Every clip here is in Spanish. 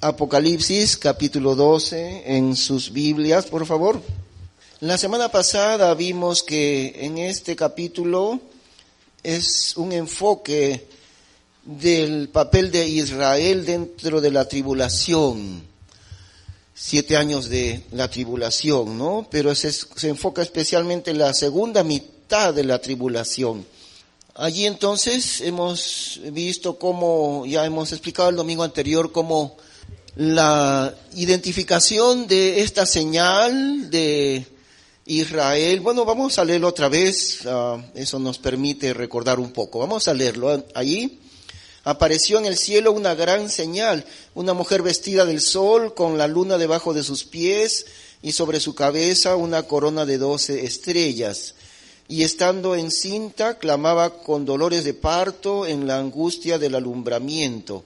Apocalipsis capítulo 12 en sus Biblias, por favor. La semana pasada vimos que en este capítulo es un enfoque del papel de Israel dentro de la tribulación. 7 años de la tribulación, ¿no? Pero se enfoca especialmente en la segunda mitad de la tribulación. Allí entonces hemos visto cómo, ya hemos explicado el domingo anterior, cómo la identificación de esta señal de Israel, bueno, vamos a leerlo otra vez, eso nos permite recordar un poco. Vamos a leerlo. Allí apareció en el cielo una gran señal, una mujer vestida del sol con la luna debajo de sus pies y sobre su cabeza una corona de 12 estrellas. Y estando encinta, clamaba con dolores de parto en la angustia del alumbramiento.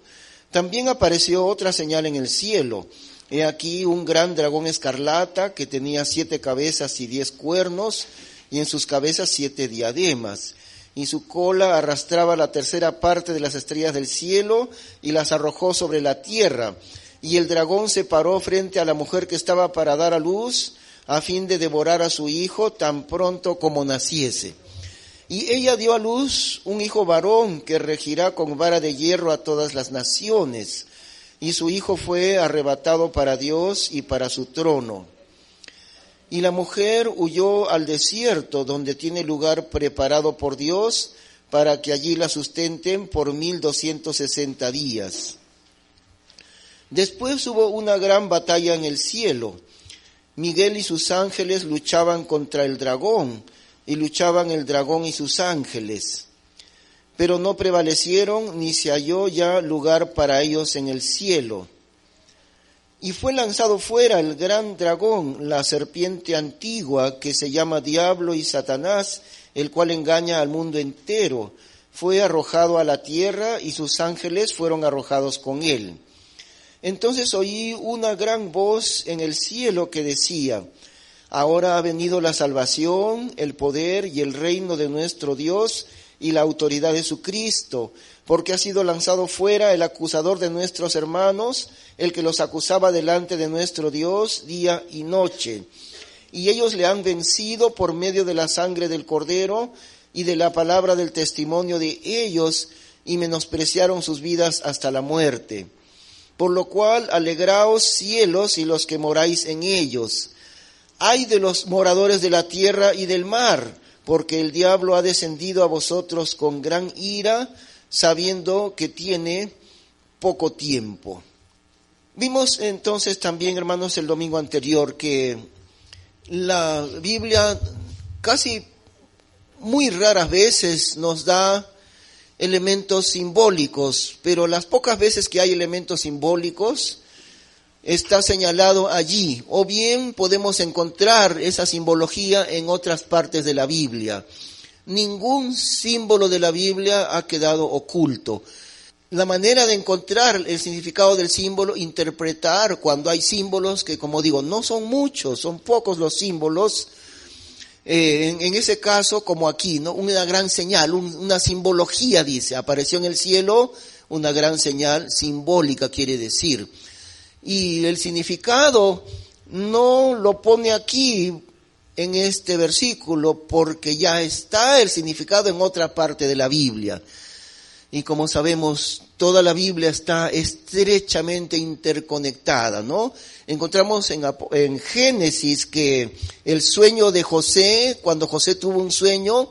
También apareció otra señal en el cielo. He aquí un gran dragón escarlata que tenía 7 cabezas y 10 cuernos, y en sus cabezas 7 diademas. Y su cola arrastraba la tercera parte de las estrellas del cielo y las arrojó sobre la tierra. Y el dragón se paró frente a la mujer que estaba para dar a luz, a fin de devorar a su hijo tan pronto como naciese. Y ella dio a luz un hijo varón que regirá con vara de hierro a todas las naciones. Y su hijo fue arrebatado para Dios y para su trono. Y la mujer huyó al desierto, donde tiene lugar preparado por Dios, para que allí la sustenten por 1260 días. Después hubo una gran batalla en el cielo. Miguel y sus ángeles luchaban contra el dragón, y luchaban el dragón y sus ángeles. Pero no prevalecieron, ni se halló ya lugar para ellos en el cielo. Y fue lanzado fuera el gran dragón, la serpiente antigua, que se llama Diablo y Satanás, el cual engaña al mundo entero. Fue arrojado a la tierra, y sus ángeles fueron arrojados con él. Entonces oí una gran voz en el cielo que decía: ahora ha venido la salvación, el poder y el reino de nuestro Dios y la autoridad de su Cristo, porque ha sido lanzado fuera el acusador de nuestros hermanos, el que los acusaba delante de nuestro Dios día y noche. Y ellos le han vencido por medio de la sangre del Cordero y de la palabra del testimonio de ellos, y menospreciaron sus vidas hasta la muerte. Por lo cual, alegraos cielos y los que moráis en ellos. Ay de los moradores de la tierra y del mar, porque el diablo ha descendido a vosotros con gran ira, sabiendo que tiene poco tiempo. Vimos entonces también, hermanos, el domingo anterior que la Biblia casi muy raras veces nos da elementos simbólicos, pero las pocas veces que hay elementos simbólicos está señalado allí, o bien podemos encontrar esa simbología en otras partes de la Biblia. Ningún símbolo de la Biblia ha quedado oculto. La manera de encontrar el significado del símbolo, interpretar cuando hay símbolos que, como digo, no son muchos, son pocos los símbolos. En ese caso, como aquí, ¿no? Una gran señal, una simbología, dice, apareció en el cielo, una gran señal simbólica quiere decir. Y el significado no lo pone aquí en este versículo porque ya está el significado en otra parte de la Biblia. Y como sabemos, toda la Biblia está estrechamente interconectada, ¿no? Encontramos en Génesis que el sueño de José, cuando José tuvo un sueño,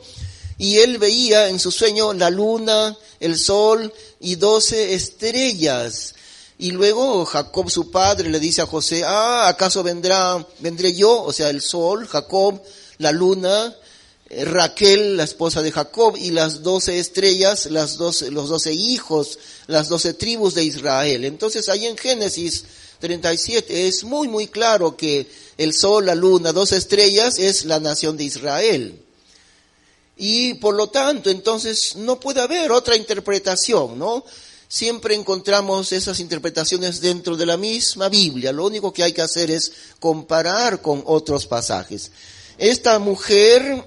y él veía en su sueño la luna, el sol y 12 estrellas. Y luego Jacob, su padre, le dice a José: ¿acaso vendré yo? O sea, el sol, Jacob, la luna, Raquel, la esposa de Jacob, y las 12 estrellas, los 12 hijos, las 12 tribus de Israel. Entonces, ahí en Génesis 37 es muy, muy claro que el sol, la luna, 12 estrellas es la nación de Israel. Y por lo tanto, entonces, no puede haber otra interpretación, ¿no? Siempre encontramos esas interpretaciones dentro de la misma Biblia. Lo único que hay que hacer es comparar con otros pasajes. Esta mujer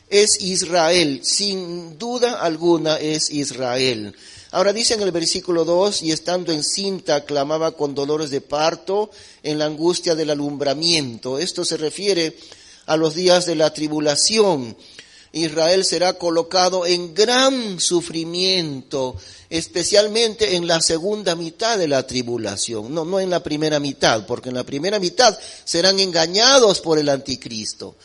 es Israel, sin duda alguna es Israel. Ahora dice en el versículo 2, y estando encinta clamaba con dolores de parto en la angustia del alumbramiento. Esto se refiere a los días de la tribulación. Israel será colocado en gran sufrimiento, especialmente en la segunda mitad de la tribulación, no en la primera mitad, porque en la primera mitad serán engañados por el anticristo.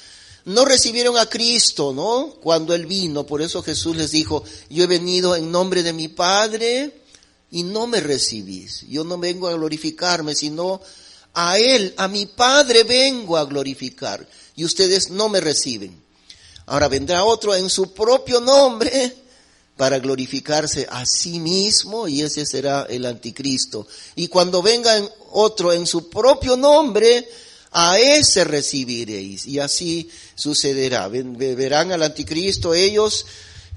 No recibieron a Cristo, ¿no? Cuando Él vino, por eso Jesús les dijo, yo he venido en nombre de mi Padre y no me recibís. Yo no vengo a glorificarme, sino a Él, a mi Padre vengo a glorificar, y ustedes no me reciben. Ahora vendrá otro en su propio nombre para glorificarse a sí mismo, y ese será el anticristo. Y cuando venga otro en su propio nombre, a ese recibiréis, y así sucederá. Verán al anticristo ellos,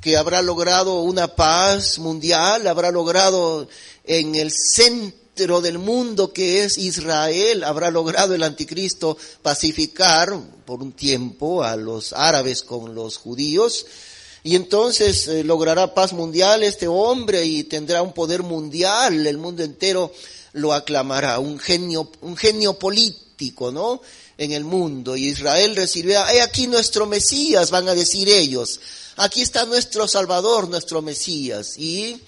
que habrá logrado una paz mundial, habrá logrado en el centro del mundo que es Israel, habrá logrado el anticristo pacificar por un tiempo a los árabes con los judíos, y entonces logrará paz mundial este hombre y tendrá un poder mundial, el mundo entero lo aclamará, un genio político, ¿no? En el mundo, y Israel recibirá, aquí nuestro Mesías, van a decir ellos, aquí está nuestro Salvador, nuestro Mesías, y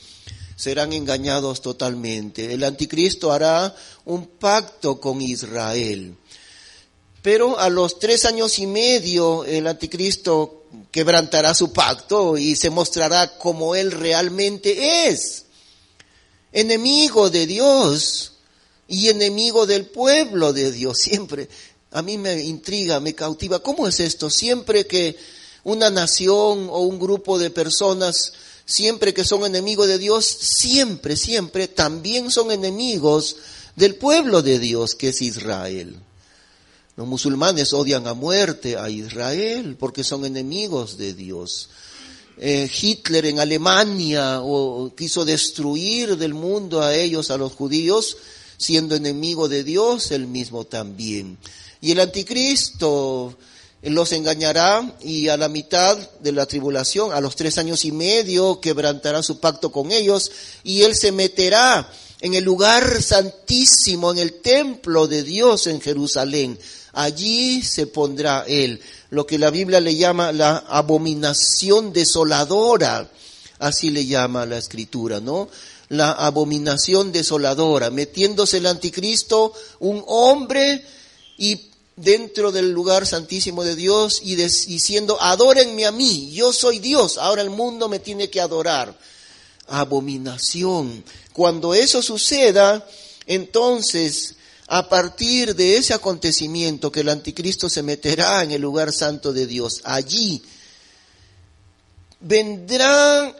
serán engañados totalmente. El anticristo hará un pacto con Israel, pero a los 3 años y medio el anticristo quebrantará su pacto y se mostrará como él realmente es, enemigo de Dios y enemigo del pueblo de Dios. Siempre, a mí me intriga, me cautiva, ¿cómo es esto? Siempre que una nación o un grupo de personas, siempre que son enemigos de Dios, siempre también son enemigos del pueblo de Dios, que es Israel. Los musulmanes odian a muerte a Israel porque son enemigos de Dios. Hitler en Alemania quiso destruir del mundo a ellos, a los judíos, siendo enemigo de Dios, él mismo también. Y el anticristo los engañará, y a la mitad de la tribulación, a los 3 años y medio, quebrantará su pacto con ellos, y él se meterá en el lugar santísimo, en el templo de Dios en Jerusalén. Allí se pondrá él, lo que la Biblia le llama la abominación desoladora, así le llama la Escritura, ¿no? La abominación desoladora, metiéndose el anticristo, un hombre, y dentro del lugar santísimo de Dios, y diciendo, adórenme a mí, yo soy Dios, ahora el mundo me tiene que adorar. Abominación. Cuando eso suceda, entonces, a partir de ese acontecimiento que el anticristo se meterá en el lugar santo de Dios, allí vendrán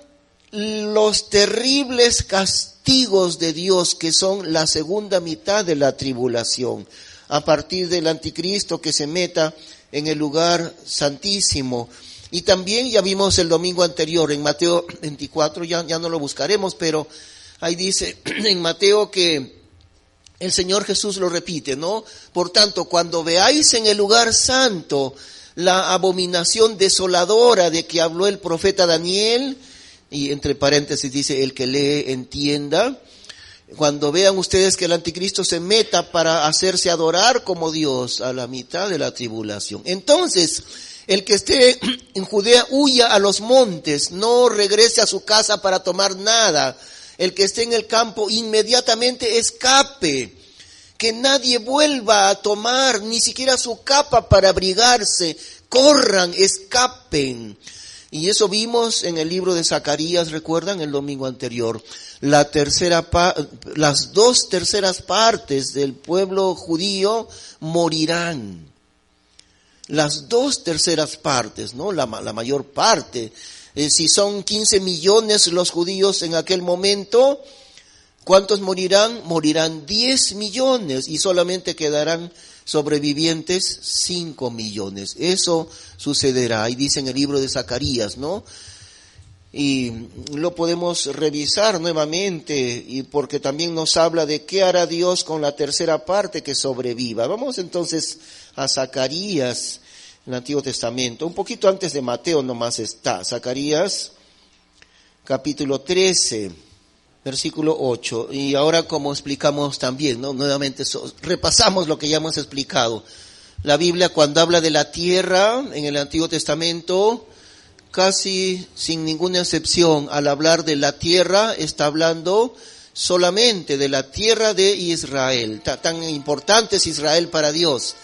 los terribles castigos de Dios, que son la segunda mitad de la tribulación, a partir del anticristo que se meta en el lugar santísimo. Y también ya vimos el domingo anterior en Mateo 24, ya no lo buscaremos, pero ahí dice en Mateo que el Señor Jesús lo repite, ¿no? Por tanto, cuando veáis en el lugar santo la abominación desoladora de que habló el profeta Daniel, y entre paréntesis dice, el que lee entienda, cuando vean ustedes que el anticristo se meta para hacerse adorar como Dios a la mitad de la tribulación, entonces el que esté en Judea huya a los montes, no regrese a su casa para tomar nada. El que esté en el campo inmediatamente escape, que nadie vuelva a tomar ni siquiera su capa para abrigarse, corran, escapen. Y eso vimos en el libro de Zacarías, recuerdan, el domingo anterior. Las 2 terceras partes del pueblo judío morirán. Las 2 terceras partes, ¿no? La mayor parte. Si son 15 millones los judíos en aquel momento, ¿cuántos morirán? Morirán 10 millones y solamente quedarán sobrevivientes 5 millones. Eso sucederá, ahí dice en el libro de Zacarías, ¿no? Y lo podemos revisar nuevamente, y porque también nos habla de qué hará Dios con la tercera parte que sobreviva. Vamos entonces a Zacarías, en el Antiguo Testamento, un poquito antes de Mateo nomás está, Zacarías capítulo 13. versículo 8. Y ahora, como explicamos también, ¿no? Nuevamente repasamos lo que ya hemos explicado. La Biblia, cuando habla de la tierra en el Antiguo Testamento, casi sin ninguna excepción, al hablar de la tierra, está hablando solamente de la tierra de Israel. Tan importante es Israel para Dios,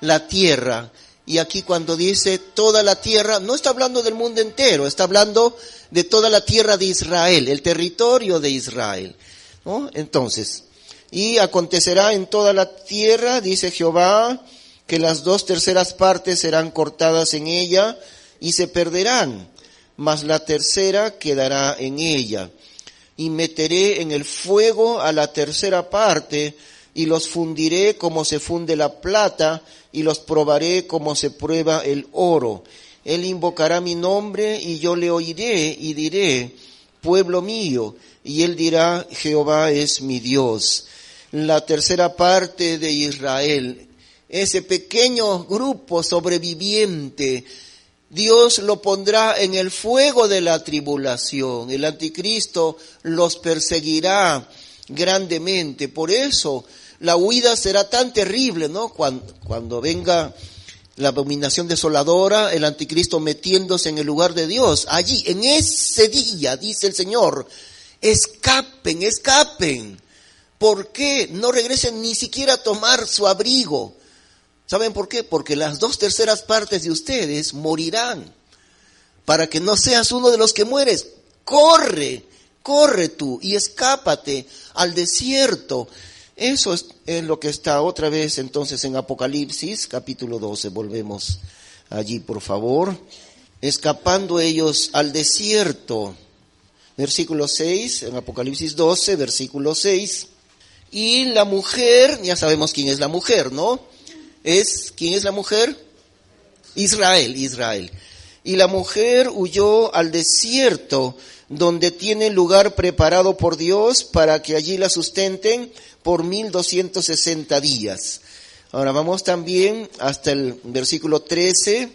la tierra. Y aquí cuando dice toda la tierra, no está hablando del mundo entero, está hablando de toda la tierra de Israel, el territorio de Israel, ¿no? Entonces, y acontecerá en toda la tierra, dice Jehová, que las 2/3 partes serán cortadas en ella y se perderán, mas la tercera quedará en ella. Y meteré en el fuego a la 3/4 parte, y los fundiré como se funde la plata, y los probaré como se prueba el oro. Él invocará mi nombre, y yo le oiré, y diré, pueblo mío, y él dirá, Jehová es mi Dios. La 3/4 parte de Israel, ese pequeño grupo sobreviviente, Dios lo pondrá en el fuego de la tribulación. El anticristo los perseguirá grandemente. Por eso la huida será tan terrible, ¿no? Cuando venga la abominación desoladora, el anticristo metiéndose en el lugar de Dios. Allí, en ese día, dice el Señor, escapen, escapen. ¿Por qué? No regresen ni siquiera a tomar su abrigo. ¿Saben por qué? Porque las 2/3 partes de ustedes morirán. Para que no seas uno de los que mueres, corre tú y escápate al desierto. Eso es lo que está otra vez entonces en Apocalipsis, capítulo 12. Volvemos allí, por favor. Escapando ellos al desierto. Versículo 6, en Apocalipsis 12, versículo 6. Y la mujer, ya sabemos quién es la mujer, ¿no? ¿Quién es la mujer? Israel. Y la mujer huyó al desierto, donde tiene lugar preparado por Dios para que allí la sustenten por 1260 días. Ahora vamos también hasta el versículo 13.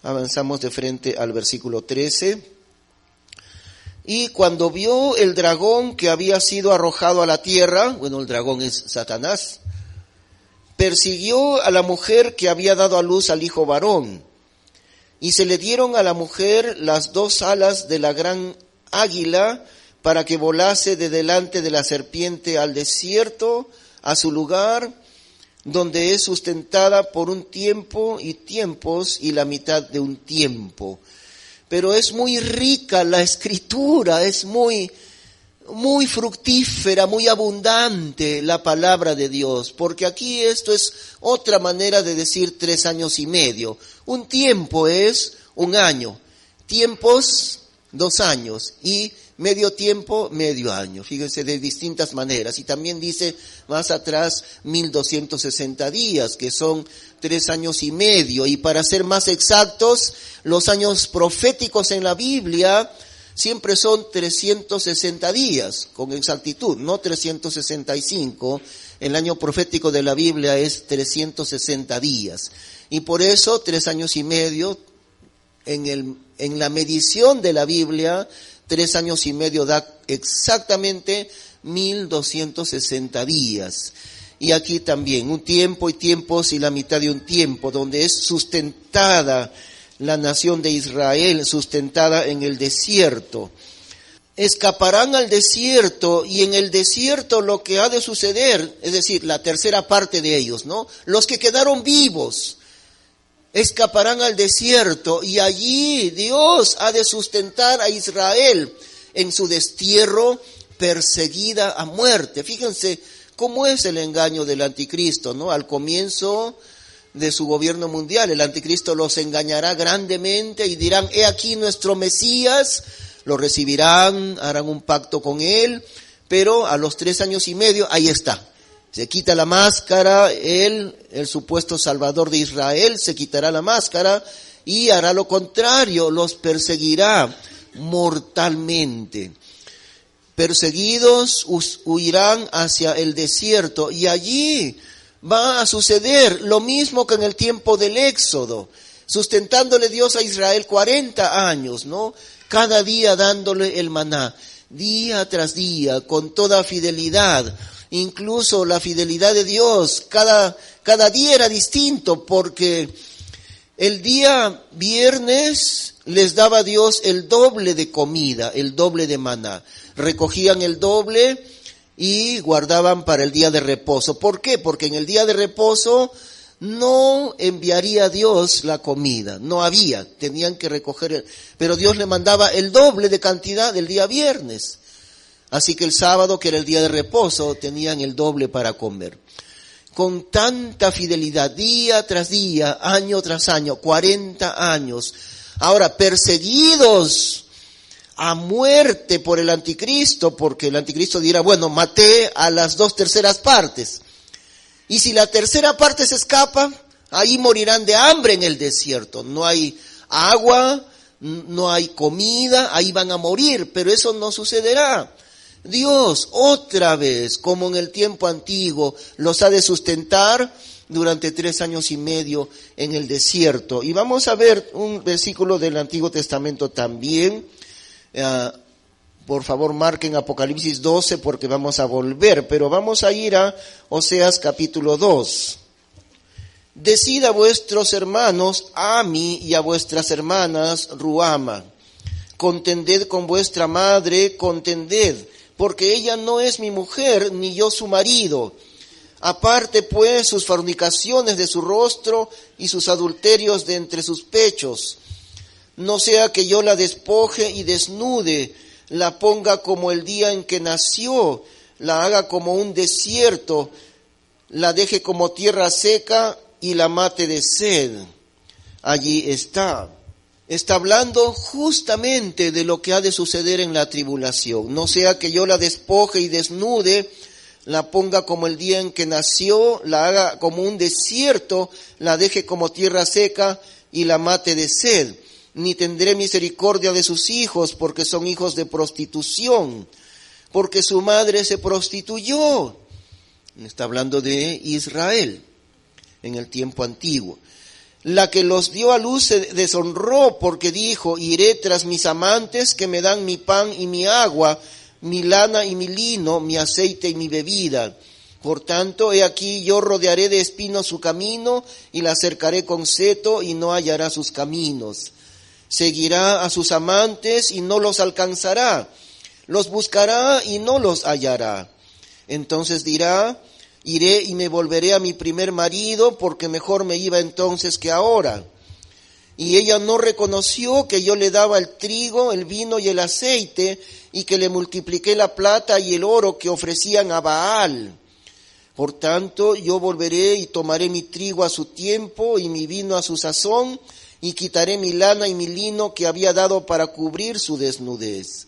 Avanzamos de frente al versículo 13. Y cuando vio el dragón que había sido arrojado a la tierra, bueno, el dragón es Satanás, persiguió a la mujer que había dado a luz al hijo varón, y se le dieron a la mujer las 2 alas de la gran águila para que volase de delante de la serpiente al desierto, a su lugar, donde es sustentada por un tiempo y tiempos y la mitad de un tiempo. Pero es muy rica la escritura, es muy fructífera, muy abundante la palabra de Dios, porque aquí esto es otra manera de decir 3 años y medio. Un tiempo es 1 año, tiempos 2 años y medio tiempo, medio año. Fíjense, de distintas maneras. Y también dice más atrás 1260 días, que son 3 años y medio. Y para ser más exactos, los años proféticos en la Biblia siempre son 360 días, con exactitud, no 365. El año profético de la Biblia es 360 días. Y por eso 3 años y medio, en la medición de la Biblia, 3 años y medio da exactamente 1260 días. Y aquí también, un tiempo y tiempos y la mitad de un tiempo, donde es sustentada la nación de Israel, sustentada en el desierto. Escaparán al desierto, y en el desierto lo que ha de suceder, es decir, la 3/4 parte de ellos, ¿no? Los que quedaron vivos escaparán al desierto, y allí Dios ha de sustentar a Israel en su destierro, perseguida a muerte. Fíjense cómo es el engaño del anticristo, ¿no? Al comienzo de su gobierno mundial, el anticristo los engañará grandemente y dirán, he aquí nuestro Mesías, lo recibirán, harán un pacto con él, pero a los 3 años y medio, ahí está. Se quita la máscara, él, el supuesto salvador de Israel, se quitará la máscara y hará lo contrario, los perseguirá mortalmente. Perseguidos huirán hacia el desierto, y allí va a suceder lo mismo que en el tiempo del Éxodo, sustentándole Dios a Israel 40 años, ¿no? Cada día dándole el maná. día tras día, con toda fidelidad. Incluso la fidelidad de Dios, cada día era distinto, porque el día viernes les daba Dios el doble de comida, el doble de maná. Recogían el doble y guardaban para el día de reposo. ¿Por qué? Porque en el día de reposo no enviaría Dios la comida, no había, tenían que recoger, pero Dios le mandaba el doble de cantidad del día viernes. Así que el sábado, que era el día de reposo, tenían el doble para comer. Con tanta fidelidad, día tras día, año tras año, 40 años. Ahora, perseguidos a muerte por el anticristo, porque el anticristo dirá, bueno, maté a las 2/3 partes. Y si la tercera parte se escapa, ahí morirán de hambre en el desierto. No hay agua, no hay comida, ahí van a morir, pero eso no sucederá. Dios, otra vez, como en el tiempo antiguo, los ha de sustentar durante 3 años y medio en el desierto. Y vamos a ver un versículo del Antiguo Testamento también. Por favor, marquen Apocalipsis 12 porque vamos a volver, pero vamos a ir a Oseas capítulo 2. Decid a vuestros hermanos, Ami, y a vuestras hermanas, Ruama. Contended con vuestra madre, contended, porque ella no es mi mujer, ni yo su marido. Aparte pues sus fornicaciones de su rostro y sus adulterios de entre sus pechos. No sea que yo la despoje y desnude, la ponga como el día en que nació, la haga como un desierto, la deje como tierra seca y la mate de sed. Allí está. Está hablando justamente de lo que ha de suceder en la tribulación. No sea que yo la despoje y desnude, la ponga como el día en que nació, la haga como un desierto, la deje como tierra seca y la mate de sed. Ni tendré misericordia de sus hijos, porque son hijos de prostitución, porque su madre se prostituyó. Está hablando de Israel en el tiempo antiguo. La que los dio a luz se deshonró, porque dijo, iré tras mis amantes que me dan mi pan y mi agua, mi lana y mi lino, mi aceite y mi bebida. Por tanto, he aquí yo rodearé de espinos su camino y la cercaré con seto y no hallará sus caminos. Seguirá a sus amantes y no los alcanzará, los buscará y no los hallará. Entonces dirá, iré y me volveré a mi primer marido, porque mejor me iba entonces que ahora. Y ella no reconoció que yo le daba el trigo, el vino y el aceite, y que le multipliqué la plata y el oro que ofrecían a Baal. Por tanto, yo volveré y tomaré mi trigo a su tiempo y mi vino a su sazón, y quitaré mi lana y mi lino que había dado para cubrir su desnudez.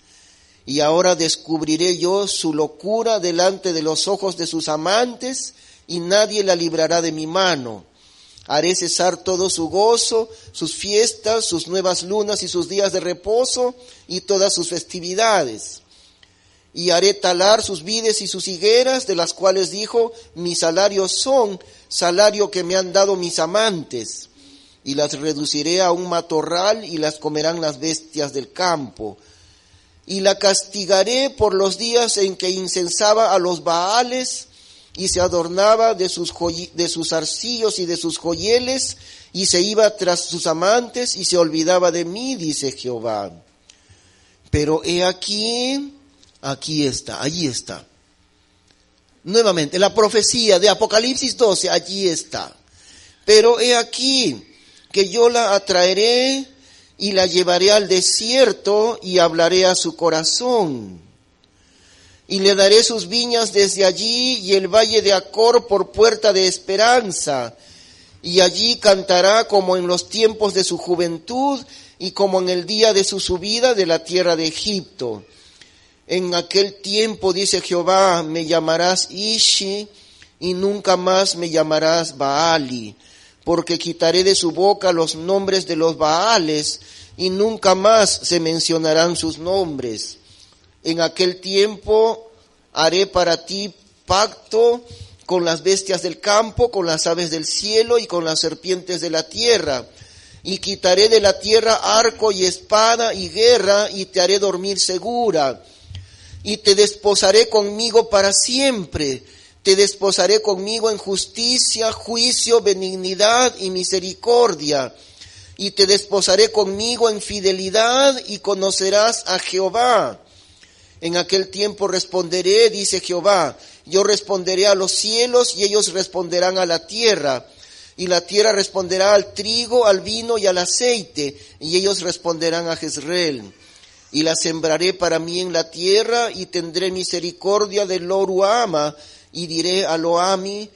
Y ahora descubriré yo su locura delante de los ojos de sus amantes, y nadie la librará de mi mano. Haré cesar todo su gozo, sus fiestas, sus nuevas lunas y sus días de reposo, y todas sus festividades. Y haré talar sus vides y sus higueras, de las cuales dijo, mi salario son, salario que me han dado mis amantes. Y las reduciré a un matorral, y las comerán las bestias del campo. Y la castigaré por los días en que incensaba a los Baales, y se adornaba de sus arcillos y de sus joyeles, y se iba tras sus amantes, y se olvidaba de mí, dice Jehová. Pero he aquí, allí está. Nuevamente, la profecía de Apocalipsis 12, allí está. Pero he aquí, que yo la atraeré y la llevaré al desierto y hablaré a su corazón. Y le daré sus viñas desde allí y el valle de Acor por puerta de esperanza. Y allí cantará como en los tiempos de su juventud y como en el día de su subida de la tierra de Egipto. En aquel tiempo, dice Jehová, me llamarás Ishi y nunca más me llamarás Baali, porque quitaré de su boca los nombres de los Baales y nunca más se mencionarán sus nombres. En aquel tiempo haré para ti pacto con las bestias del campo, con las aves del cielo y con las serpientes de la tierra. Y quitaré de la tierra arco y espada y guerra y te haré dormir segura. y te desposaré conmigo para siempre. Te desposaré conmigo en justicia, juicio, benignidad y misericordia. Y te desposaré conmigo en fidelidad y conocerás a Jehová. En aquel tiempo responderé, dice Jehová, yo responderé a los cielos y ellos responderán a la tierra. Y la tierra responderá al trigo, al vino y al aceite, y ellos responderán a Jezreel. Y la sembraré para mí en la tierra, y tendré misericordia de Lo-ruhama, y diré a Lo-ammi,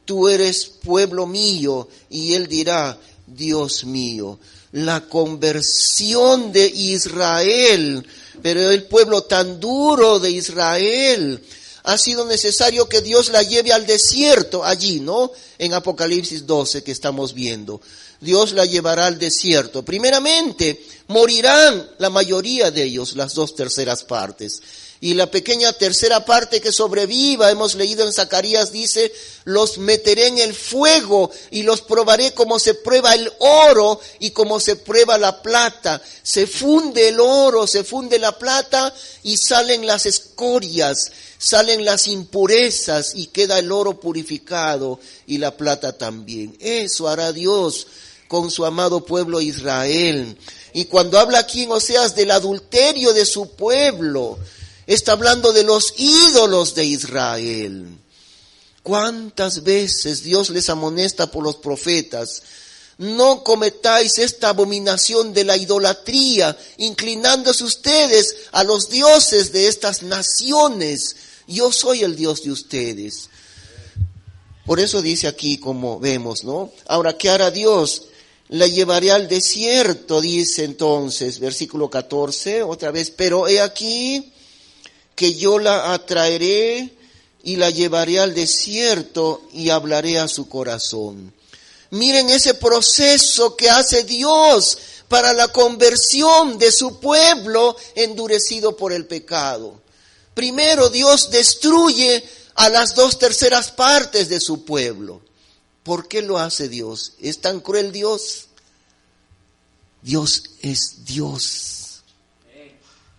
tú eres pueblo mío, y él dirá, Dios mío. La conversión de Israel, pero el pueblo tan duro de Israel, ha sido necesario que Dios la lleve al desierto, allí, ¿no? En Apocalipsis 12 que estamos viendo. Dios la llevará al desierto. Primeramente, morirán la mayoría de ellos, las 2/3 partes. Y la pequeña tercera parte que sobreviva, hemos leído en Zacarías, dice, los meteré en el fuego y los probaré como se prueba el oro y como se prueba la plata. Se funde el oro, se funde la plata y salen las escorias, salen las impurezas y queda el oro purificado y la plata también. Eso hará Dios con su amado pueblo Israel. Y cuando habla aquí en Oseas del adulterio de su pueblo, está hablando de los ídolos de Israel. ¿Cuántas veces Dios les amonesta por los profetas? No cometáis esta abominación de la idolatría, inclinándose ustedes a los dioses de estas naciones. Yo soy el Dios de ustedes. Por eso dice aquí, como vemos, ¿no? Ahora, ¿qué hará Dios? La llevaré al desierto, dice entonces, versículo 14, otra vez, pero he aquí que yo la atraeré y la llevaré al desierto y hablaré a su corazón. Miren ese proceso que hace Dios para la conversión de su pueblo endurecido por el pecado. Primero Dios destruye a las 2/3 partes de su pueblo. ¿Por qué lo hace Dios? ¿Es tan cruel Dios? Dios es Dios.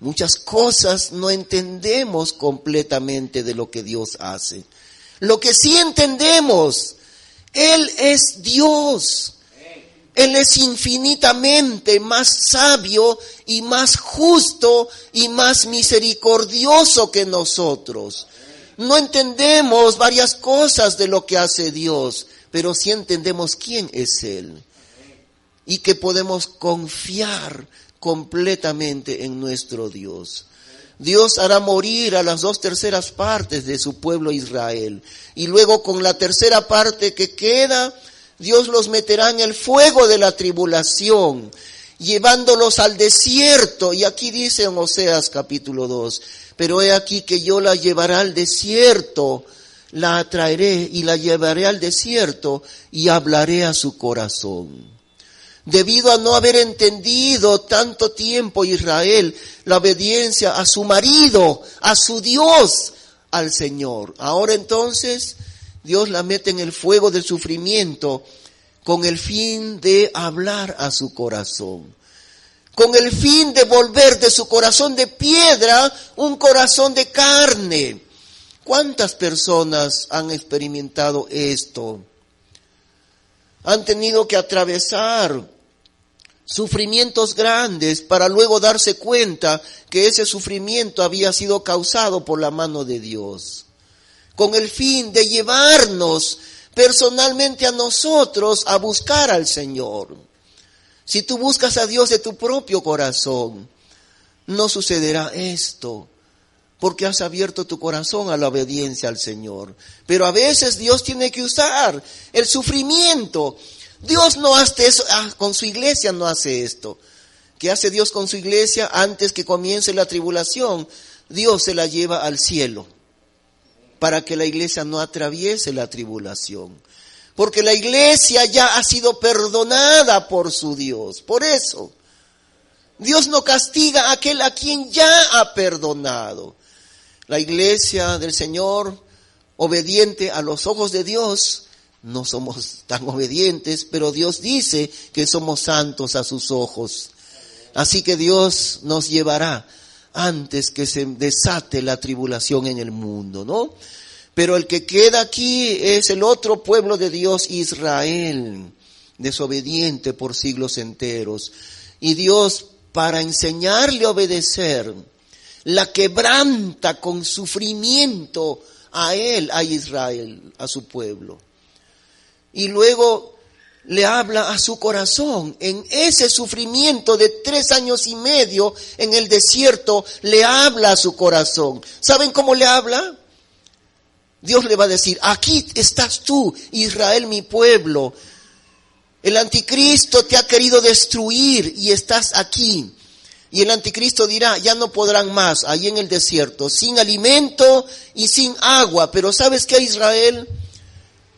Muchas cosas no entendemos completamente de lo que Dios hace. Lo que sí entendemos, Él es Dios. Él es infinitamente más sabio y más justo y más misericordioso que nosotros. No entendemos varias cosas de lo que hace Dios, pero sí entendemos quién es Él y que podemos confiar completamente en nuestro Dios. Dios hará morir a las 2/3 partes de su pueblo Israel. Y luego con la tercera parte que queda, Dios los meterá en el fuego de la tribulación, llevándolos al desierto. Y aquí dice en Oseas capítulo 2, pero he aquí que yo la llevaré al desierto, la atraeré y la llevaré al desierto y hablaré a su corazón. Debido a no haber entendido tanto tiempo Israel la obediencia a su marido, a su Dios, al Señor. Ahora entonces Dios la mete en el fuego del sufrimiento con el fin de hablar a su corazón. Con el fin de volver de su corazón de piedra un corazón de carne. ¿Cuántas personas han experimentado esto? Han tenido que atravesar sufrimientos grandes para luego darse cuenta que ese sufrimiento había sido causado por la mano de Dios, con el fin de llevarnos personalmente a nosotros a buscar al Señor. Si tú buscas a Dios de tu propio corazón, no sucederá esto, porque has abierto tu corazón a la obediencia al Señor. Pero a veces Dios tiene que usar el sufrimiento. Dios no hace eso, con su iglesia no hace esto. ¿Qué hace Dios con su iglesia? Antes que comience la tribulación, Dios se la lleva al cielo para que la iglesia no atraviese la tribulación. Porque la iglesia ya ha sido perdonada por su Dios. Por eso, Dios no castiga a aquel a quien ya ha perdonado. La iglesia del Señor, obediente a los ojos de Dios, no somos tan obedientes, pero Dios dice que somos santos a sus ojos. Así que Dios nos llevará antes que se desate la tribulación en el mundo, ¿no? Pero el que queda aquí es el otro pueblo de Dios, Israel, desobediente por siglos enteros. Y Dios, para enseñarle a obedecer, la quebranta con sufrimiento a él, a Israel, a su pueblo. Y luego le habla a su corazón. En ese sufrimiento de 3 años y medio en el desierto, le habla a su corazón. ¿Saben cómo le habla? Dios le va a decir, aquí estás tú, Israel, mi pueblo. El anticristo te ha querido destruir y estás aquí. Y el anticristo dirá, ya no podrán más, ahí en el desierto, sin alimento y sin agua. Pero ¿sabes qué, Israel?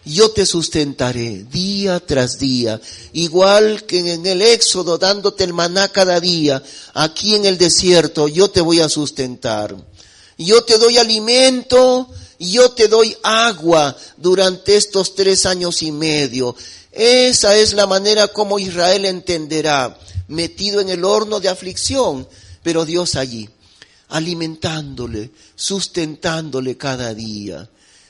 Yo te sustentaré día tras día, igual que en el Éxodo, dándote el maná cada día. Aquí en el desierto yo te voy a sustentar. Yo te doy alimento y yo te doy agua durante estos 3 años y medio. Esa es la manera como Israel entenderá, metido en el horno de aflicción, pero Dios allí, alimentándole, sustentándole cada día.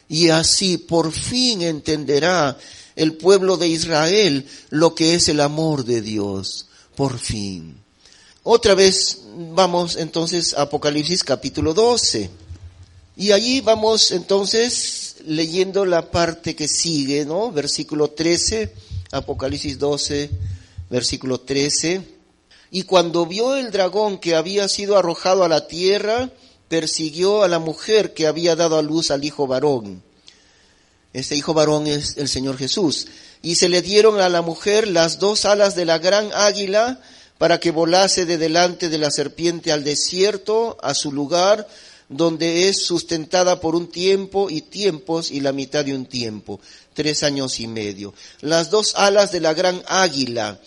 Y así por fin entenderá el pueblo de Israel lo que es el amor de Dios, por fin. Otra vez vamos entonces a Apocalipsis capítulo 12. Y allí vamos entonces leyendo la parte que sigue, ¿no? Versículo 13, Apocalipsis 12, versículo 13. Y cuando vio el dragón que había sido arrojado a la tierra, persiguió a la mujer que había dado a luz al hijo varón. Este hijo varón es el Señor Jesús. Y se le dieron a la mujer las 2 alas de la gran águila para que volase de delante de la serpiente al desierto, a su lugar, donde es sustentada por un tiempo y tiempos y la mitad de un tiempo, 3 años y medio. Las 2 alas de la gran águila.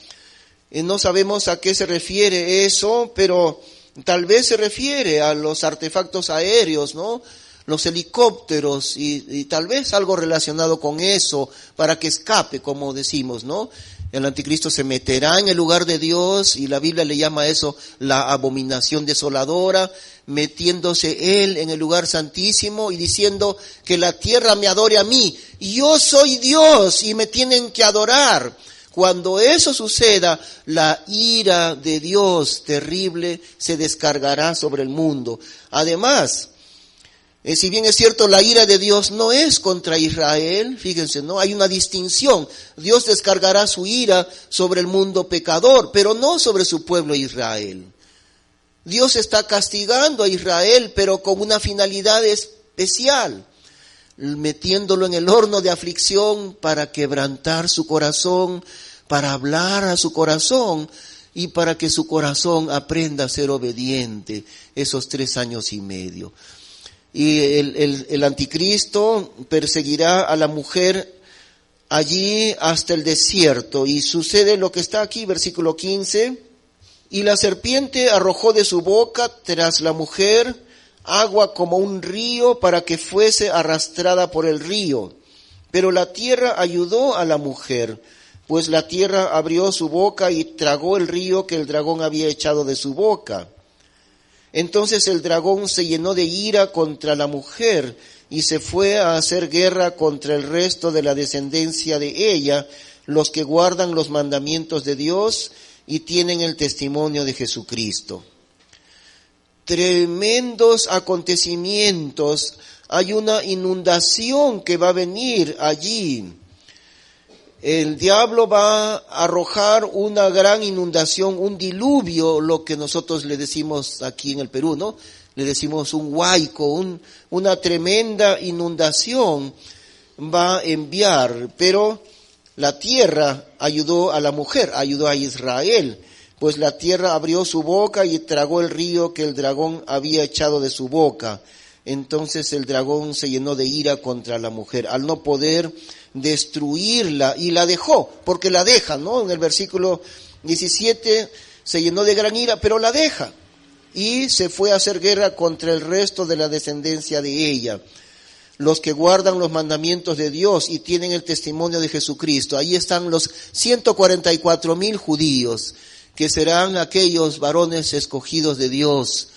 No sabemos a qué se refiere eso, pero tal vez se refiere a los artefactos aéreos, ¿no? Los helicópteros y tal vez algo relacionado con eso para que escape, como decimos, ¿no? El anticristo se meterá en el lugar de Dios y la Biblia le llama a eso la abominación desoladora, metiéndose él en el lugar santísimo y diciendo que la tierra me adore a mí. Yo soy Dios y me tienen que adorar. Cuando eso suceda, la ira de Dios terrible se descargará sobre el mundo. Además, si bien es cierto, la ira de Dios no es contra Israel, fíjense, ¿no? Hay una distinción. Dios descargará su ira sobre el mundo pecador, pero no sobre su pueblo Israel. Dios está castigando a Israel, pero con una finalidad especial, metiéndolo en el horno de aflicción para quebrantar su corazón, para hablar a su corazón y para que su corazón aprenda a ser obediente esos 3 años y medio. Y el anticristo perseguirá a la mujer allí hasta el desierto. Y sucede lo que está aquí, versículo 15. Y la serpiente arrojó de su boca tras la mujer agua como un río para que fuese arrastrada por el río. Pero la tierra ayudó a la mujer, pues la tierra abrió su boca y tragó el río que el dragón había echado de su boca. Entonces el dragón se llenó de ira contra la mujer y se fue a hacer guerra contra el resto de la descendencia de ella, los que guardan los mandamientos de Dios y tienen el testimonio de Jesucristo. Tremendos acontecimientos. Hay una inundación que va a venir allí. El diablo va a arrojar una gran inundación, un diluvio, lo que nosotros le decimos aquí en el Perú, ¿no? Le decimos un huaico, una tremenda inundación va a enviar, pero la tierra ayudó a la mujer, ayudó a Israel, pues la tierra abrió su boca y tragó el río que el dragón había echado de su boca. Entonces el dragón se llenó de ira contra la mujer, al no poder destruirla, y la dejó, porque la deja, ¿no? En el versículo 17 se llenó de gran ira, pero la deja, y se fue a hacer guerra contra el resto de la descendencia de ella, los que guardan los mandamientos de Dios y tienen el testimonio de Jesucristo. Ahí están los 144,000 judíos, que serán aquellos varones escogidos de Dios,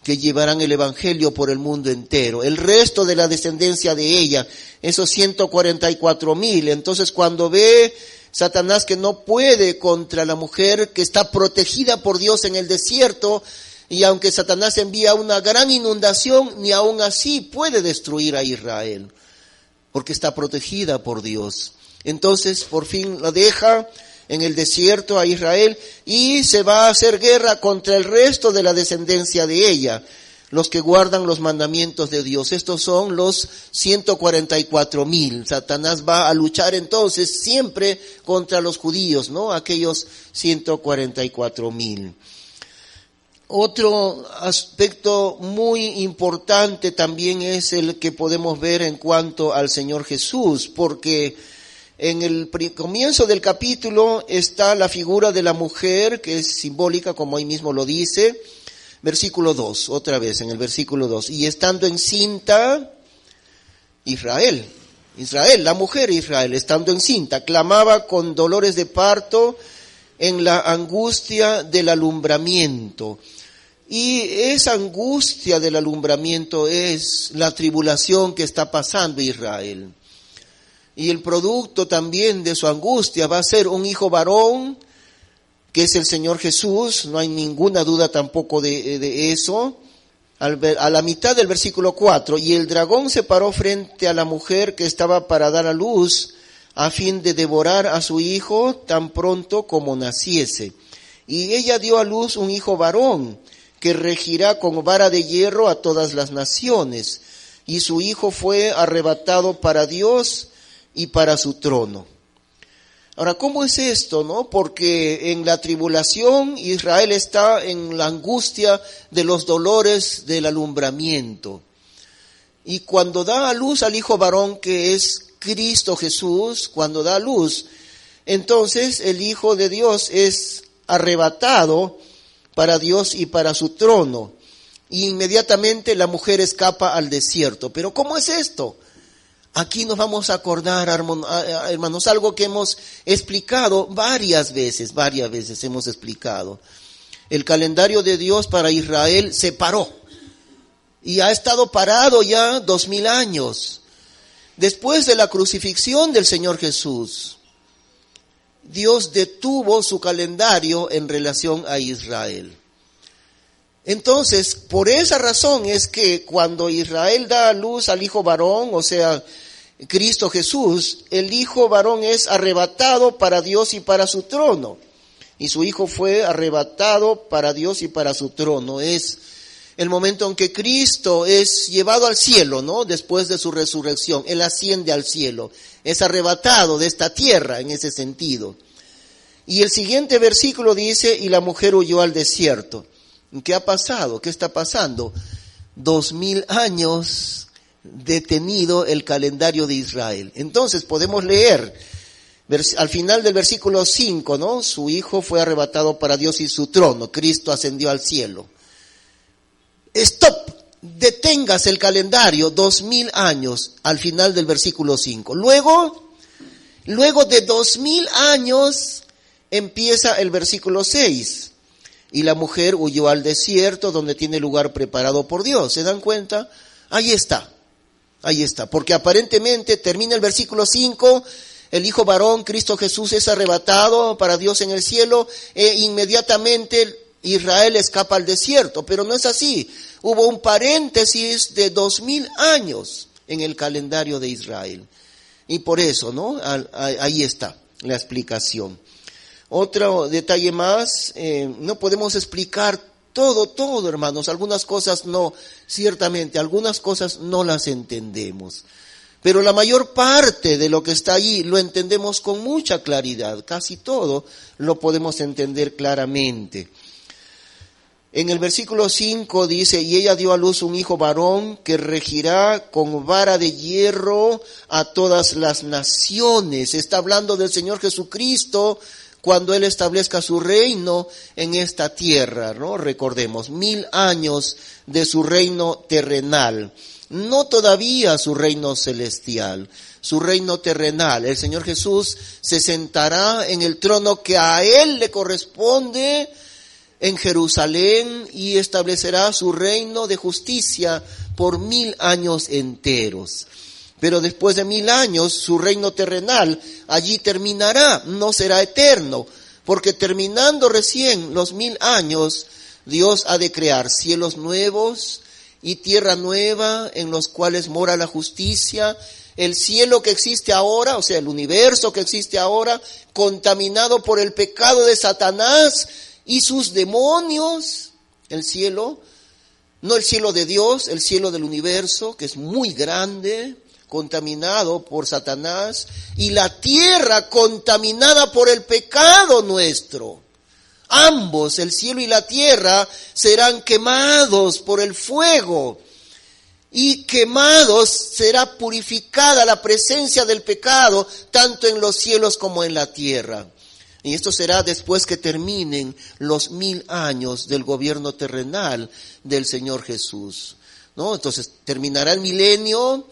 que llevarán el evangelio por el mundo entero. El resto de la descendencia de ella, esos 144,000. Entonces cuando ve Satanás que no puede contra la mujer que está protegida por Dios en el desierto, y aunque Satanás envía una gran inundación, ni aún así puede destruir a Israel, porque está protegida por Dios. Entonces por fin la deja en el desierto a Israel y se va a hacer guerra contra el resto de la descendencia de ella, los que guardan los mandamientos de Dios. Estos son los 144,000. Satanás va a luchar entonces siempre contra los judíos, ¿no? Aquellos 144,000. Otro aspecto muy importante también es el que podemos ver en cuanto al Señor Jesús, porque en el comienzo del capítulo está la figura de la mujer, que es simbólica, como ahí mismo lo dice. Versículo 2, otra vez en el versículo 2. Y estando encinta, Israel, la mujer Israel, estando encinta, clamaba con dolores de parto en la angustia del alumbramiento. Y esa angustia del alumbramiento es la tribulación que está pasando Israel. Y el producto también de su angustia va a ser un hijo varón, que es el Señor Jesús, no hay ninguna duda tampoco de eso. A la mitad del versículo 4, y el dragón se paró frente a la mujer que estaba para dar a luz, a fin de devorar a su hijo tan pronto como naciese. Y ella dio a luz un hijo varón, que regirá con vara de hierro a todas las naciones. Y su hijo fue arrebatado para Dios y para su trono. Ahora, ¿cómo es esto, no? Porque en la tribulación Israel está en la angustia de los dolores del alumbramiento. Y cuando da a luz al hijo varón, que es Cristo Jesús, cuando da a luz, entonces el Hijo de Dios es arrebatado para Dios y para su trono. Y inmediatamente la mujer escapa al desierto. Pero ¿cómo es esto? Aquí nos vamos a acordar, hermanos, algo que hemos explicado varias veces hemos explicado. El calendario de Dios para Israel se paró y ha estado parado ya 2000 años. Después de la crucifixión del Señor Jesús, Dios detuvo su calendario en relación a Israel. Entonces, por esa razón es que cuando Israel da a luz al hijo varón, o sea, Cristo Jesús, el hijo varón es arrebatado para Dios y para su trono. Y su hijo fue arrebatado para Dios y para su trono. Es el momento en que Cristo es llevado al cielo, ¿no? Después de su resurrección, Él asciende al cielo. Es arrebatado de esta tierra en ese sentido. Y el siguiente versículo dice, y la mujer huyó al desierto. ¿Qué ha pasado? ¿Qué está pasando? 2000 años detenido el calendario de Israel. Entonces podemos leer al final del versículo 5, ¿no? Su hijo fue arrebatado para Dios y su trono. Cristo ascendió al cielo. Stop, deténgase el calendario, 2000 años al final del versículo 5. Luego de 2000 años empieza el versículo 6. Y la mujer huyó al desierto donde tiene lugar preparado por Dios. ¿Se dan cuenta? Ahí está. Porque aparentemente termina el versículo 5, el hijo varón, Cristo Jesús, es arrebatado para Dios en el cielo, e inmediatamente Israel escapa al desierto. Pero no es así. Hubo un paréntesis de 2000 años en el calendario de Israel. Y por eso, ¿no? Ahí está la explicación. Otro detalle más, no podemos explicar todo, hermanos. Algunas cosas no, ciertamente, algunas cosas no las entendemos. Pero la mayor parte de lo que está allí lo entendemos con mucha claridad. Casi todo lo podemos entender claramente. En el versículo 5 dice, y ella dio a luz un hijo varón que regirá con vara de hierro a todas las naciones. Está hablando del Señor Jesucristo, cuando Él establezca su reino en esta tierra, ¿no? Recordemos, 1000 años de su reino terrenal, no todavía su reino celestial, su reino terrenal. El Señor Jesús se sentará en el trono que a Él le corresponde en Jerusalén y establecerá su reino de justicia por 1000 años enteros. Pero después de 1000 años, su reino terrenal allí terminará, no será eterno, porque terminando recién los 1000 años, Dios ha de crear cielos nuevos y tierra nueva en los cuales mora la justicia. El cielo que existe ahora, o sea, el universo que existe ahora, contaminado por el pecado de Satanás y sus demonios, el cielo, no el cielo de Dios, el cielo del universo, que es muy grande, contaminado por Satanás, y la tierra contaminada por el pecado nuestro. Ambos, el cielo y la tierra, serán quemados por el fuego, y quemados será purificada la presencia del pecado, tanto en los cielos como en la tierra. Y esto será después que terminen los 1000 años del gobierno terrenal del Señor Jesús, ¿no? Entonces terminará el milenio,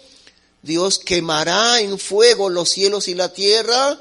Dios quemará en fuego los cielos y la tierra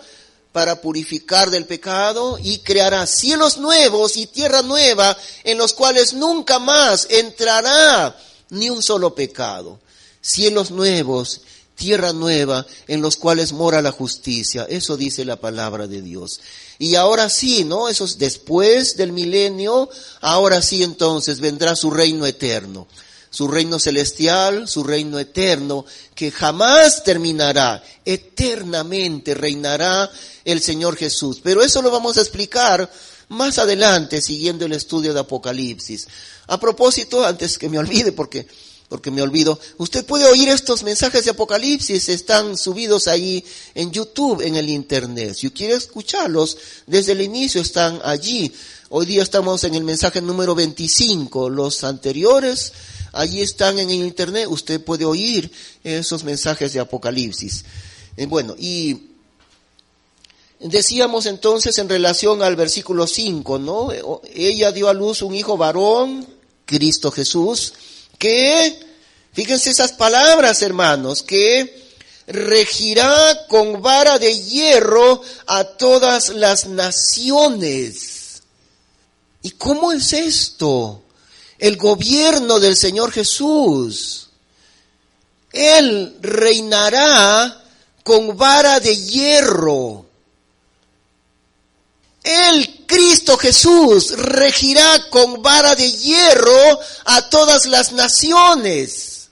para purificar del pecado y creará cielos nuevos y tierra nueva en los cuales nunca más entrará ni un solo pecado. Cielos nuevos, tierra nueva en los cuales mora la justicia. Eso dice la palabra de Dios. Y ahora sí, ¿no? Eso es después del milenio, ahora sí entonces vendrá su reino eterno. Su reino celestial, su reino eterno, que jamás terminará, eternamente reinará el Señor Jesús. Pero eso lo vamos a explicar más adelante, siguiendo el estudio de Apocalipsis. A propósito, antes que me olvide, porque me olvido, usted puede oír estos mensajes de Apocalipsis, están subidos ahí en YouTube, en el internet. Si quiere escucharlos, desde el inicio están allí. Hoy día estamos en el mensaje número 25, los anteriores allí están en el internet, usted puede oír esos mensajes de Apocalipsis. Bueno, y decíamos entonces en relación al versículo 5, ¿no? Ella dio a luz un hijo varón, Cristo Jesús, que, fíjense esas palabras, hermanos, que regirá con vara de hierro a todas las naciones. ¿Y cómo es esto? El gobierno del Señor Jesús. Él reinará con vara de hierro. El Cristo Jesús regirá con vara de hierro a todas las naciones.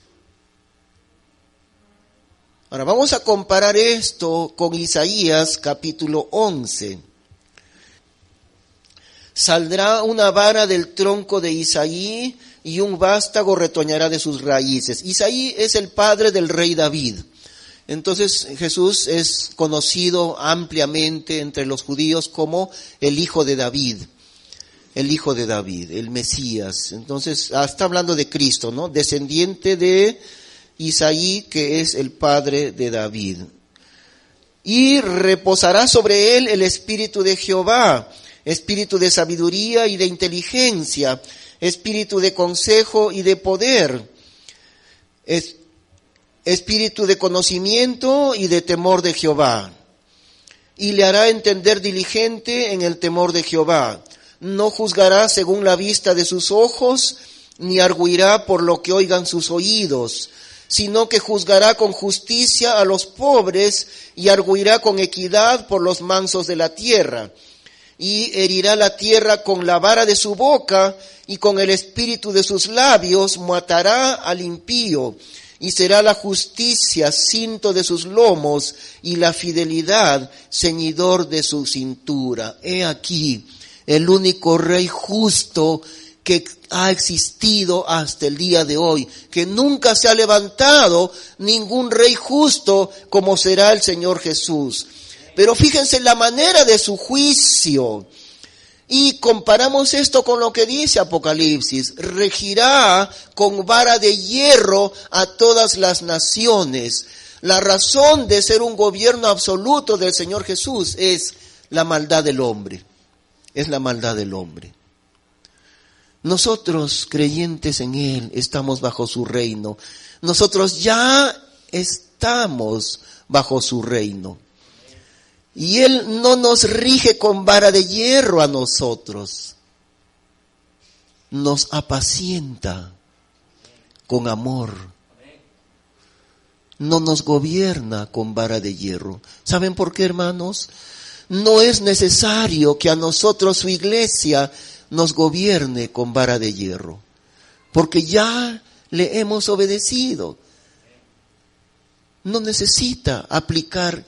Ahora vamos a comparar esto con Isaías capítulo 11. Saldrá una vara del tronco de Isaí y un vástago retoñará de sus raíces. Isaí es el padre del rey David. Entonces Jesús es conocido ampliamente entre los judíos como el hijo de David, el Mesías. Entonces está hablando de Cristo, ¿no? Descendiente de Isaí, que es el padre de David. Y reposará sobre él el espíritu de Jehová, espíritu de sabiduría y de inteligencia, espíritu de consejo y de poder, espíritu de conocimiento y de temor de Jehová. Y le hará entender diligente en el temor de Jehová. No juzgará según la vista de sus ojos, ni arguirá por lo que oigan sus oídos, sino que juzgará con justicia a los pobres y arguirá con equidad por los mansos de la tierra. Y herirá la tierra con la vara de su boca, y con el espíritu de sus labios matará al impío. Y será la justicia cinto de sus lomos, y la fidelidad ceñidor de su cintura. He aquí el único rey justo que ha existido hasta el día de hoy, que nunca se ha levantado ningún rey justo como será el Señor Jesús. Pero fíjense la manera de su juicio. Y comparamos esto con lo que dice Apocalipsis. Regirá con vara de hierro a todas las naciones. La razón de ser un gobierno absoluto del Señor Jesús es la maldad del hombre. Es la maldad del hombre. Nosotros, creyentes en Él, estamos bajo su reino. Nosotros ya estamos bajo su reino. Y Él no nos rige con vara de hierro a nosotros. nos apacienta con amor. No nos gobierna con vara de hierro. ¿Saben por qué, hermanos? No es necesario que a nosotros, su iglesia, nos gobierne con vara de hierro, porque ya le hemos obedecido. No necesita aplicar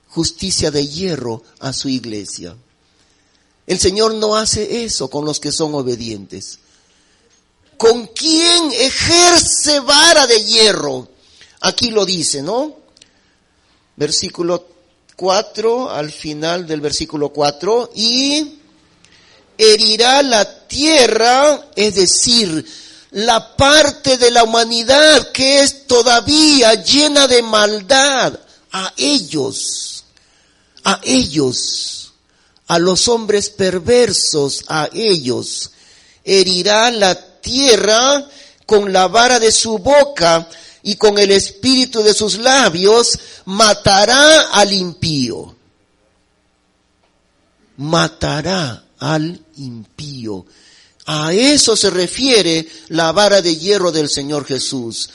justicia de hierro a su iglesia. El Señor no hace eso con los que son obedientes. ¿Con quién ejerce vara de hierro? Aquí lo dice, ¿no? Versículo 4, al final del versículo 4, y herirá la tierra, es decir, la parte de la humanidad que es todavía llena de maldad, a ellos, a los hombres perversos, a ellos, herirá la tierra con la vara de su boca y con el espíritu de sus labios matará al impío. Matará al impío. A eso se refiere la vara de hierro del Señor Jesús.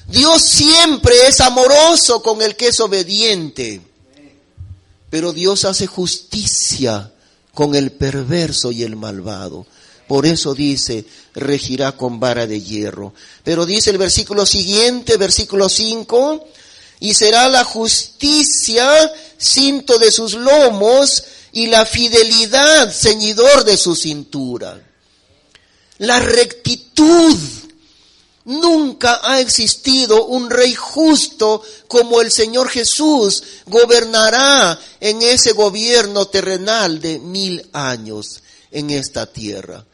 Dios siempre es amoroso con el que es obediente, pero Dios hace justicia con el perverso y el malvado. Por eso dice, regirá con vara de hierro. Pero dice el versículo siguiente, versículo 5, y será la justicia cinto de sus lomos y la fidelidad ceñidor de su cintura. La rectitud. Nunca ha existido un rey justo como el Señor Jesús. Gobernará en ese gobierno terrenal de 1000 años en esta tierra.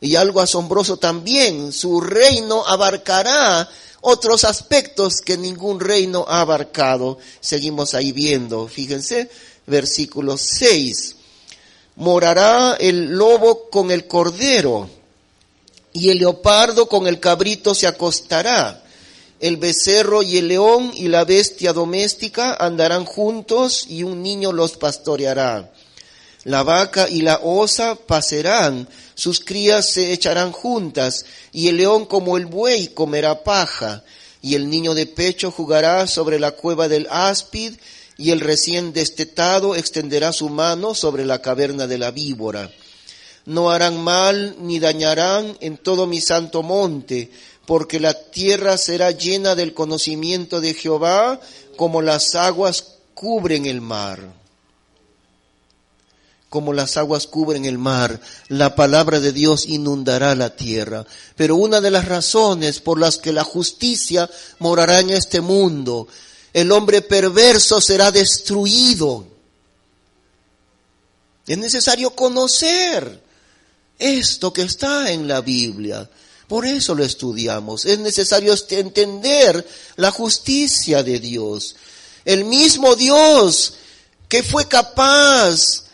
Y algo asombroso también, su reino abarcará otros aspectos que ningún reino ha abarcado. Seguimos ahí viendo, fíjense, versículo 6. Morará el lobo con el cordero, y el leopardo con el cabrito se acostará. El becerro y el león y la bestia doméstica andarán juntos, y un niño los pastoreará. La vaca y la osa pasarán, sus crías se echarán juntas, y el león como el buey comerá paja, y el niño de pecho jugará sobre la cueva del áspid, y el recién destetado extenderá su mano sobre la caverna de la víbora. No harán mal ni dañarán en todo mi santo monte, porque la tierra será llena del conocimiento de Jehová, como las aguas cubren el mar. Como las aguas cubren el mar, la palabra de Dios inundará la tierra. Pero una de las razones por las que la justicia morará en este mundo, el hombre perverso será destruido. Es necesario conocer esto que está en la Biblia. Por eso lo estudiamos. Es necesario entender la justicia de Dios. El mismo Dios que fue capaz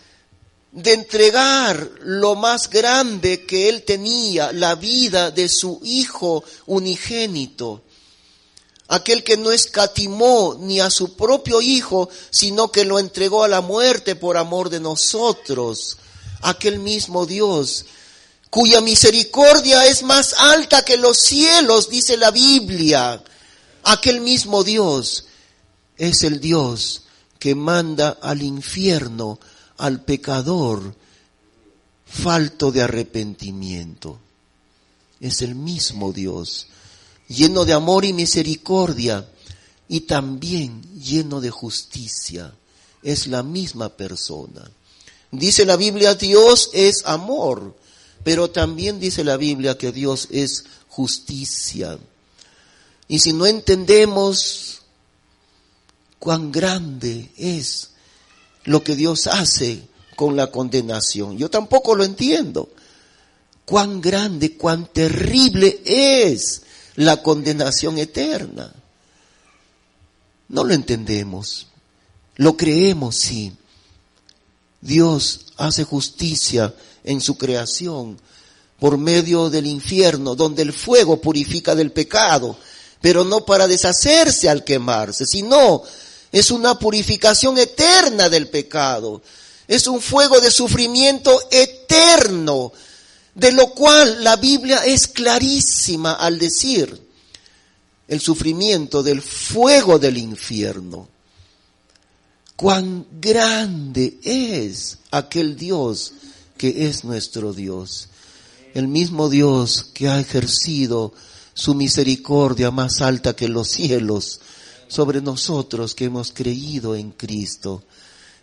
de entregar lo más grande que Él tenía, la vida de su Hijo unigénito. Aquel que no escatimó ni a su propio Hijo, sino que lo entregó a la muerte por amor de nosotros. Aquel mismo Dios, cuya misericordia es más alta que los cielos, dice la Biblia. Aquel mismo Dios es el Dios que manda al infierno al pecador falto de arrepentimiento. Es el mismo Dios, lleno de amor y misericordia, y también lleno de justicia. Es la misma persona. Dice la Biblia, Dios es amor, pero también dice la Biblia que Dios es justicia. Y si no entendemos cuán grande es lo que Dios hace con la condenación, yo tampoco lo entiendo. Cuán grande, cuán terrible es la condenación eterna. No lo entendemos. Lo creemos, sí. Dios hace justicia en su creación por medio del infierno, donde el fuego purifica del pecado, pero no para deshacerse al quemarse, sino es una purificación eterna del pecado. Es un fuego de sufrimiento eterno de lo cual la Biblia es clarísima al decir el sufrimiento del fuego del infierno. Cuán grande es aquel Dios que es nuestro Dios. El mismo Dios que ha ejercido su misericordia más alta que los cielos sobre nosotros que hemos creído en Cristo,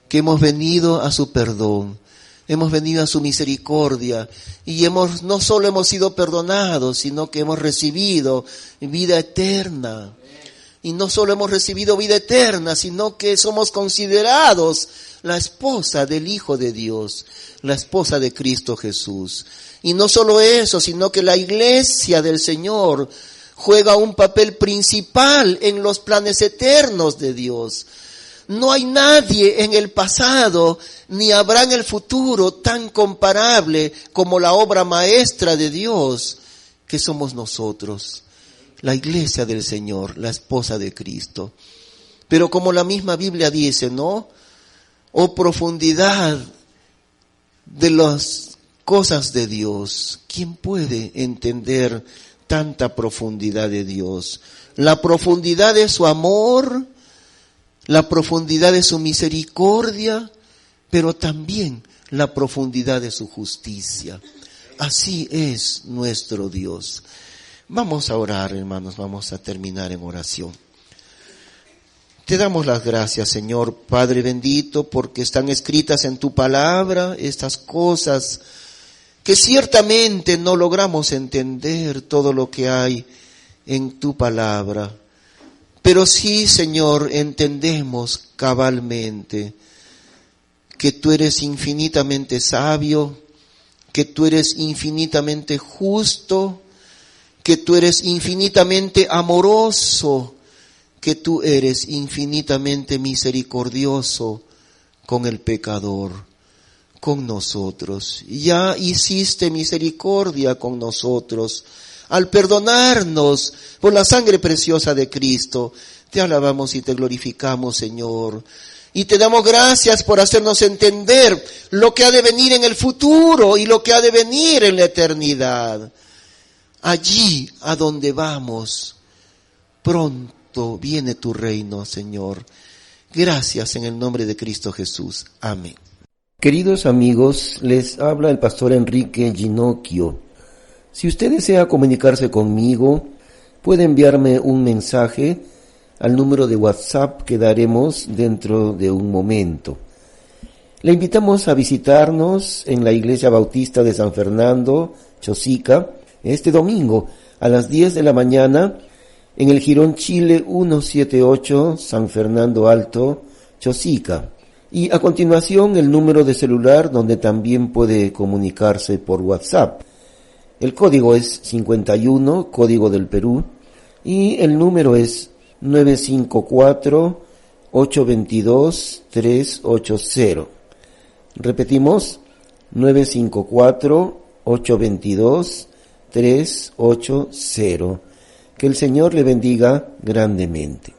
que hemos venido a su perdón, hemos venido a su misericordia y no solo hemos sido perdonados, sino que hemos recibido vida eterna. Y no solo hemos recibido vida eterna, sino que somos considerados la esposa del Hijo de Dios, la esposa de Cristo Jesús. Y no solo eso, sino que la iglesia del Señor juega un papel principal en los planes eternos de Dios. No hay nadie en el pasado, ni habrá en el futuro tan comparable como la obra maestra de Dios, que somos nosotros. La iglesia del Señor, la esposa de Cristo. Pero como la misma Biblia dice, ¿no? Oh profundidad de las cosas de Dios. ¿Quién puede entender tanta profundidad de Dios? La profundidad de su amor, la profundidad de su misericordia, pero también la profundidad de su justicia. Así es nuestro Dios. Vamos a orar, hermanos, vamos a terminar en oración. Te damos las gracias, Señor, Padre bendito, porque están escritas en tu palabra estas cosas que ciertamente no logramos entender todo lo que hay en tu palabra. Pero sí, Señor, entendemos cabalmente que tú eres infinitamente sabio, que tú eres infinitamente justo, que tú eres infinitamente amoroso, que tú eres infinitamente misericordioso con el pecador, con nosotros. Ya hiciste misericordia con nosotros al perdonarnos por la sangre preciosa de Cristo. Te alabamos y te glorificamos, Señor. Y te damos gracias por hacernos entender lo que ha de venir en el futuro y lo que ha de venir en la eternidad. Allí a donde vamos, pronto viene tu reino, Señor. Gracias en el nombre de Cristo Jesús. Amén. Queridos amigos, les habla el pastor Enrique Ginocchio. Si usted desea comunicarse conmigo, puede enviarme un mensaje al número de WhatsApp que daremos dentro de un momento. Le invitamos a visitarnos en la Iglesia Bautista de San Fernando, Chosica, este domingo a las 10 de la mañana en el Jirón Chile 178, San Fernando Alto, Chosica. Y a continuación el número de celular donde también puede comunicarse por WhatsApp. El código es 51, código del Perú, y el número es 954-822-380. Repetimos, 954-822-380. Que el Señor le bendiga grandemente.